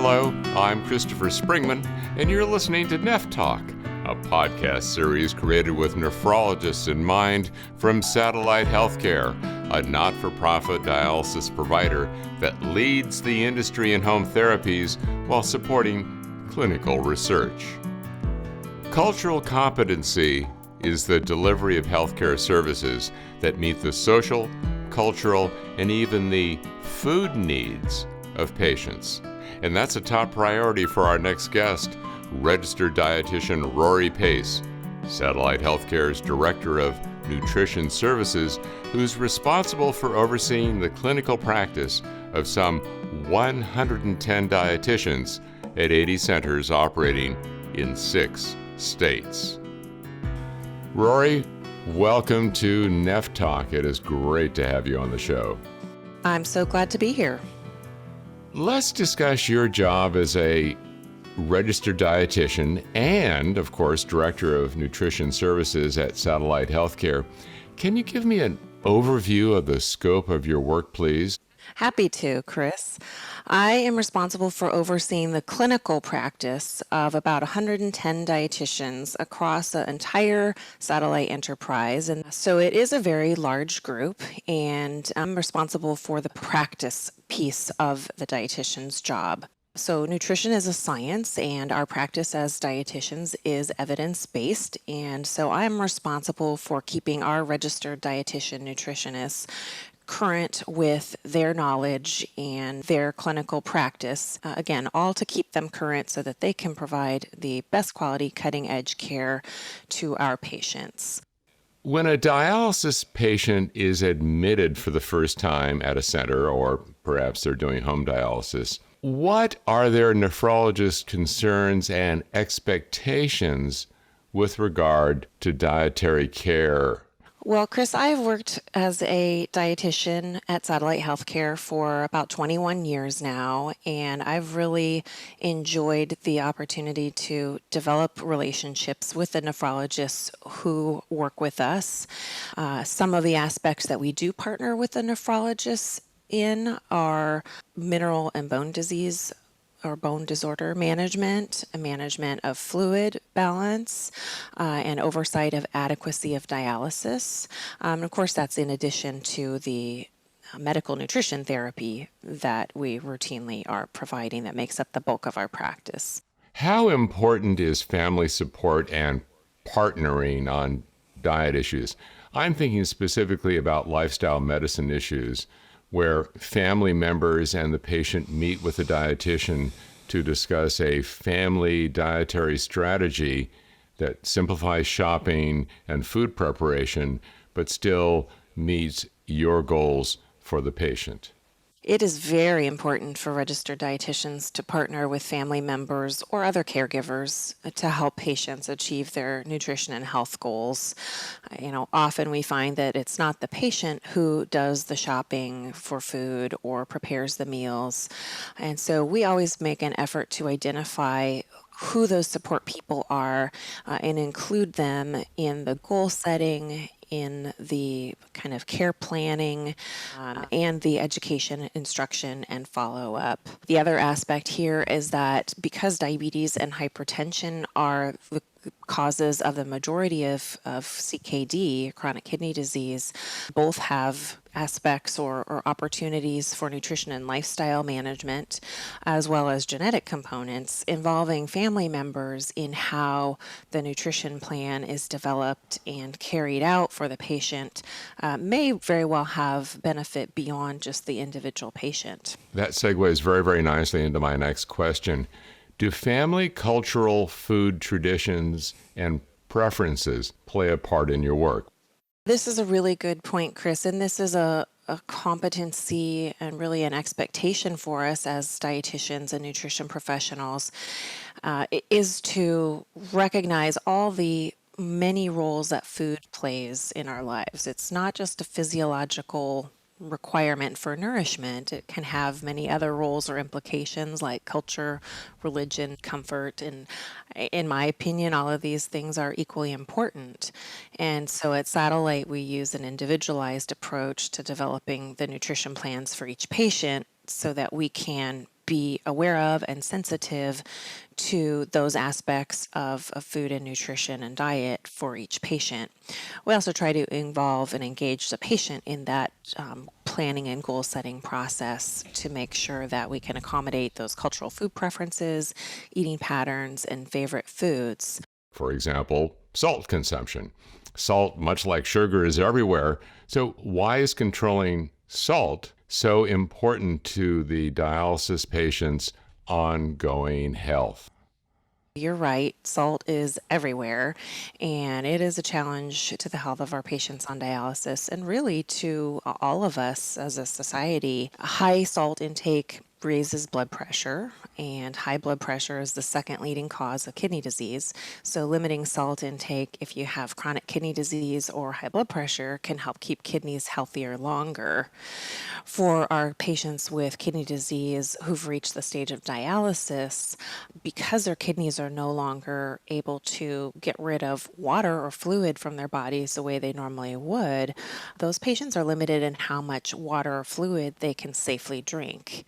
Hello, I'm Christopher Springman, and you're listening to Neph Talk, a podcast series created with nephrologists in mind from Satellite Healthcare, a not-for-profit dialysis provider that leads the industry in home therapies while supporting clinical research. Cultural competency is the delivery of healthcare services that meet the social, cultural, and even the food needs of patients. And that's a top priority for our next guest, registered dietitian Rory Pace, Satellite Healthcare's Director of Nutrition Services, who's responsible for overseeing the clinical practice of some 110 dietitians at 80 centers operating in 6 states. Rory, welcome to Neph Talk. It is great to have you on the show. I'm so glad to be here. Let's discuss your job as a registered dietitian and, of course, Director of Nutrition Services at Satellite Healthcare. Can you give me an overview of the scope of your work, please? Happy to, Chris. I am responsible for overseeing the clinical practice of about 110 dietitians across the entire satellite enterprise. And so it is a very large group, and I'm responsible for the practice piece of the dietitian's job. So nutrition is a science, and our practice as dietitians is evidence-based. And so I'm responsible for keeping our registered dietitian nutritionists current with their knowledge and their clinical practice. Again, all to keep them current so that they can provide the best quality, cutting-edge care to our patients. When a dialysis patient is admitted for the first time at a center, or perhaps they're doing home dialysis, what are their nephrologist concerns and expectations with regard to dietary care? Well, Chris, I've worked as a dietitian at Satellite Healthcare for about 21 years now, and I've really enjoyed the opportunity to develop relationships with the nephrologists who work with us. Some of the aspects that we do partner with the nephrologists in are mineral and bone disease or bone disorder management, a management of fluid balance, and oversight of adequacy of dialysis. Of course, that's in addition to the medical nutrition therapy that we routinely are providing that makes up the bulk of our practice. How important is family support and partnering on diet issues? I'm thinking specifically about lifestyle medicine issues, where family members and the patient meet with a dietitian to discuss a family dietary strategy that simplifies shopping and food preparation, but still meets your goals for the patient. It is very important for registered dietitians to partner with family members or other caregivers to help patients achieve their nutrition and health goals. Often we find that it's not the patient who does the shopping for food or prepares the meals. And so we always make an effort to identify who those support people are and include them in the goal setting, in the kind of care planning, and the education, instruction, and follow-up. The other aspect here is that because diabetes and hypertension are the causes of the majority of CKD, chronic kidney disease, both have aspects or opportunities for nutrition and lifestyle management, as well as genetic components involving family members in how the nutrition plan is developed and carried out for the patient may very well have benefit beyond just the individual patient. That segues very, very nicely into my next question. Do family cultural food traditions and preferences play a part in your work? This is a really good point, Chris, and this is a competency and really an expectation for us as dietitians and nutrition professionals, is to recognize all the many roles that food plays in our lives. It's not just a physiological requirement for nourishment. It can have many other roles or implications like culture, religion, comfort, and in my opinion, all of these things are equally important. And so at Satellite, we use an individualized approach to developing the nutrition plans for each patient so that we can be aware of and sensitive to those aspects of food and nutrition and diet for each patient. We also try to involve and engage the patient in that planning and goal setting process to make sure that we can accommodate those cultural food preferences, eating patterns, and favorite foods. For example, salt consumption. Salt, much like sugar, is everywhere. So why is controlling salt so important to the dialysis patient's ongoing health? You're right, salt is everywhere, and it is a challenge to the health of our patients on dialysis and really to all of us as a society. High salt intake raises blood pressure, and high blood pressure is the second leading cause of kidney disease. So, limiting salt intake if you have chronic kidney disease or high blood pressure can help keep kidneys healthier longer. For our patients with kidney disease who've reached the stage of dialysis, because their kidneys are no longer able to get rid of water or fluid from their bodies the way they normally would, those patients are limited in how much water or fluid they can safely drink.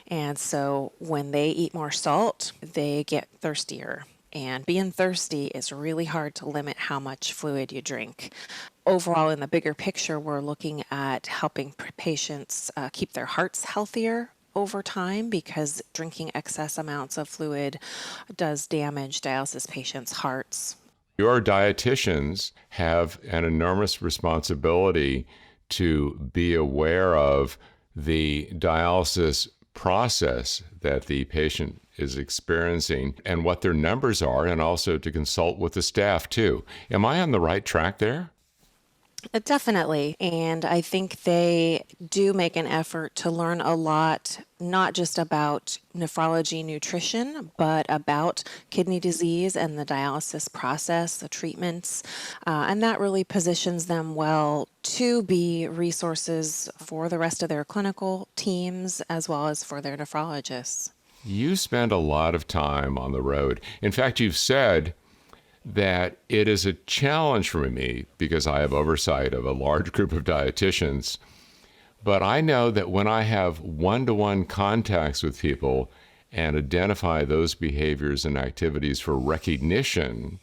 And so when they eat more salt, they get thirstier. And being thirsty is really hard to limit how much fluid you drink. Overall, in the bigger picture, we're looking at helping patients keep their hearts healthier over time because drinking excess amounts of fluid does damage dialysis patients' hearts. Your dietitians have an enormous responsibility to be aware of the dialysis process that the patient is experiencing and what their numbers are, and also to consult with the staff too. Am I on the right track there? Definitely. And I think they do make an effort to learn a lot, not just about nephrology nutrition, but about kidney disease and the dialysis process, the treatments. And that really positions them well to be resources for the rest of their clinical teams as well as for their nephrologists. You spend a lot of time on the road. In fact, you've said that it is a challenge for me because I have oversight of a large group of dietitians. But I know that when I have one-to-one contacts with people and identify those behaviors and activities for recognition,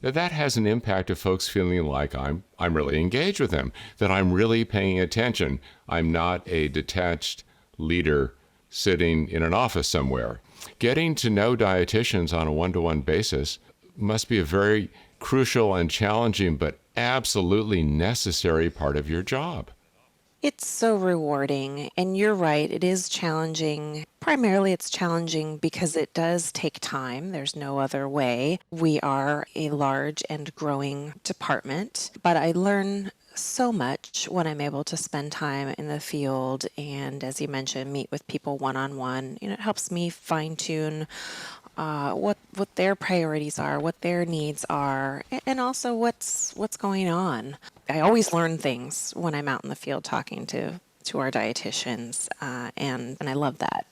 that has an impact of folks feeling like I'm really engaged with them, that I'm really paying attention. I'm not a detached leader sitting in an office somewhere. Getting to know dietitians on a one-to-one basis must be a very crucial and challenging, but absolutely necessary part of your job. It's so rewarding, and you're right, it is challenging. Primarily, it's challenging because it does take time. There's no other way. We are a large and growing department, but I learn so much when I'm able to spend time in the field and, as you mentioned, meet with people one-on-one. It helps me fine-tune what their priorities are, what their needs are, and also what's going on. I always learn things when I'm out in the field talking to our dietitians, and I love that.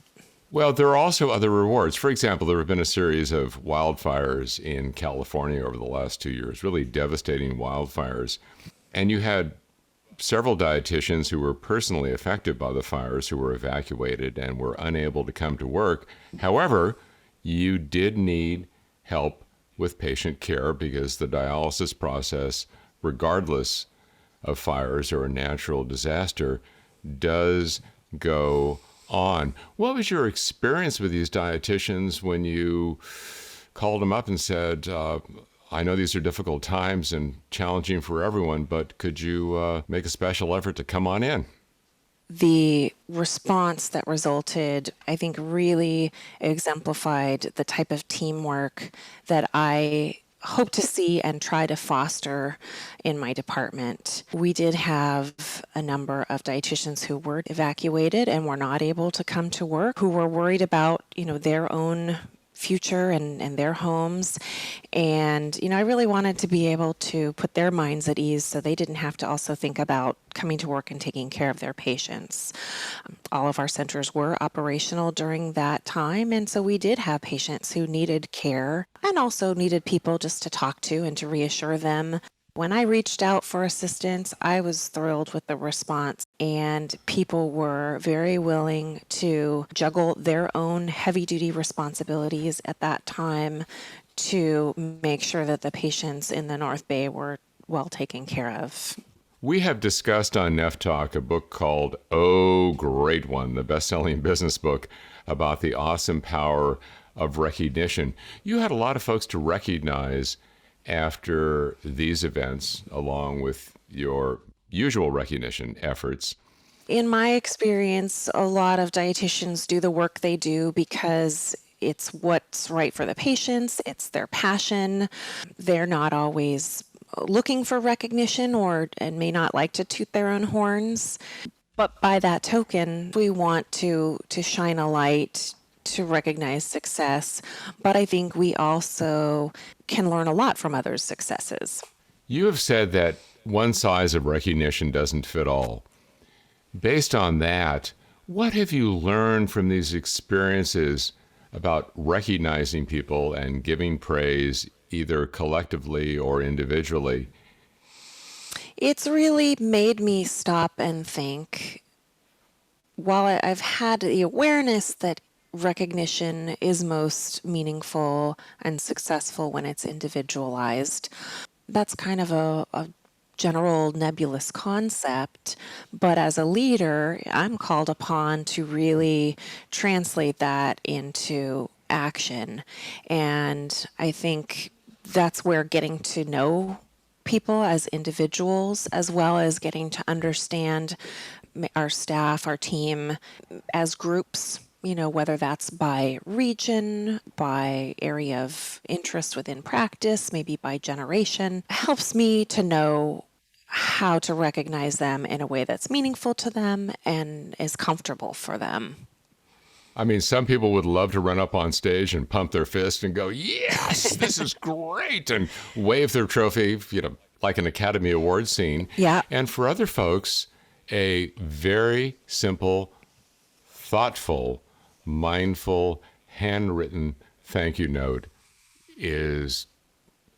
Well, there are also other rewards. For example, there have been a series of wildfires in California over the last 2 years, really devastating wildfires. And you had several dietitians who were personally affected by the fires who were evacuated and were unable to come to work. However, you did need help with patient care because the dialysis process, regardless of fires or a natural disaster, does go on. What was your experience with these dietitians when you called them up and said, I know these are difficult times and challenging for everyone, but could you make a special effort to come on in? The response that resulted, I think, really exemplified the type of teamwork that I hope to see and try to foster in my department. We did have a number of dietitians who were evacuated and were not able to come to work, who were worried about, their own future and their homes. And, I really wanted to be able to put their minds at ease so they didn't have to also think about coming to work and taking care of their patients. All of our centers were operational during that time, and so we did have patients who needed care and also needed people just to talk to and to reassure them. When I reached out for assistance, I was thrilled with the response, and people were very willing to juggle their own heavy-duty responsibilities at that time to make sure that the patients in the North Bay were well taken care of. We have discussed on Neph Talk a book called Oh, Great One, the best-selling business book about the awesome power of recognition. You had a lot of folks to recognize after these events, along with your usual recognition efforts. In my experience, a lot of dietitians do the work they do because it's what's right for the patients, it's their passion. They're not always looking for recognition and may not like to toot their own horns. But by that token, we want to shine a light to recognize success. But I think we also can learn a lot from others' successes. You have said that one size of recognition doesn't fit all. Based on that, what have you learned from these experiences about recognizing people and giving praise either collectively or individually? It's really made me stop and think. While I've had the awareness that recognition is most meaningful and successful when it's individualized, that's kind of a general nebulous concept, but as a leader, I'm called upon to really translate that into action. And I think that's where getting to know people as individuals, as well as getting to understand our staff, our team as groups, whether that's by region, by area of interest within practice, maybe by generation, helps me to know how to recognize them in a way that's meaningful to them and is comfortable for them. I mean, some people would love to run up on stage and pump their fist and go, yes, this is great, and wave their trophy, like an Academy Award scene. Yeah. And for other folks, a very simple, thoughtful, mindful, handwritten thank you note is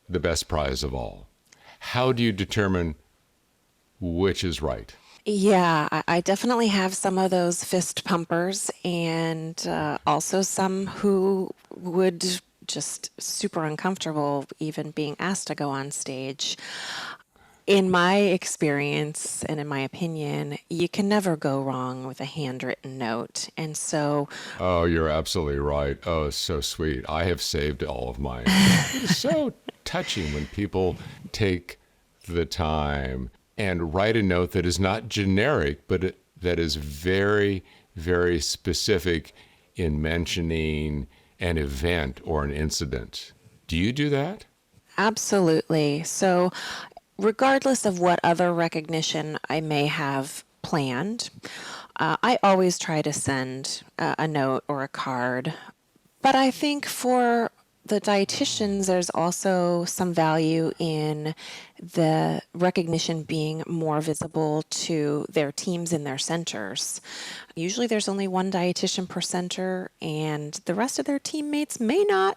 the best prize of all. How do you determine which is right? Yeah, I definitely have some of those fist pumpers, and also some who would just super uncomfortable even being asked to go on stage. In my experience and in my opinion, you can never go wrong with a handwritten note. And so... Oh, you're absolutely right. Oh, it's so sweet. I have saved all of mine. It's so touching when people take the time and write a note that is not generic, but that is very, very specific in mentioning an event or an incident. Do you do that? Absolutely. So regardless of what other recognition I may have planned, I always try to send a note or a card. But I think for the dietitians, there's also some value in the recognition being more visible to their teams in their centers. Usually there's only one dietitian per center, and the rest of their teammates may not,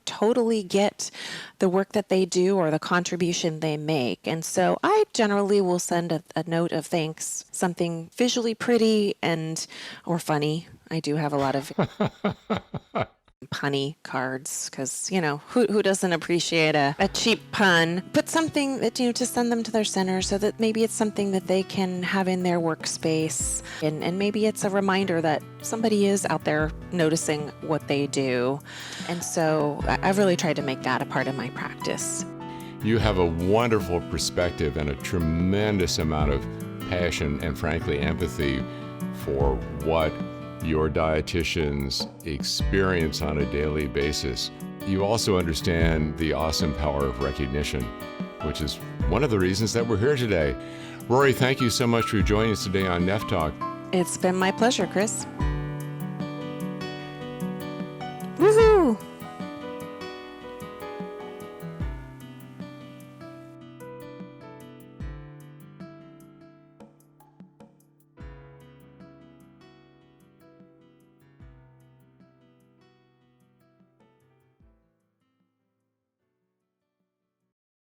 totally get the work that they do or the contribution they make. And so I generally will send a note of thanks, something visually pretty or funny. I do have a lot of punny cards because, who doesn't appreciate a cheap pun? But something that, to send them to their center so that maybe it's something that they can have in their workspace. And maybe it's a reminder that somebody is out there noticing what they do. And so I've really tried to make that a part of my practice. You have a wonderful perspective and a tremendous amount of passion and, frankly, empathy for what your dietitians experience on a daily basis. You also understand the awesome power of recognition, which is one of the reasons that we're here today. Rory, thank you so much for joining us today on Neph Talk. It's been my pleasure, Chris.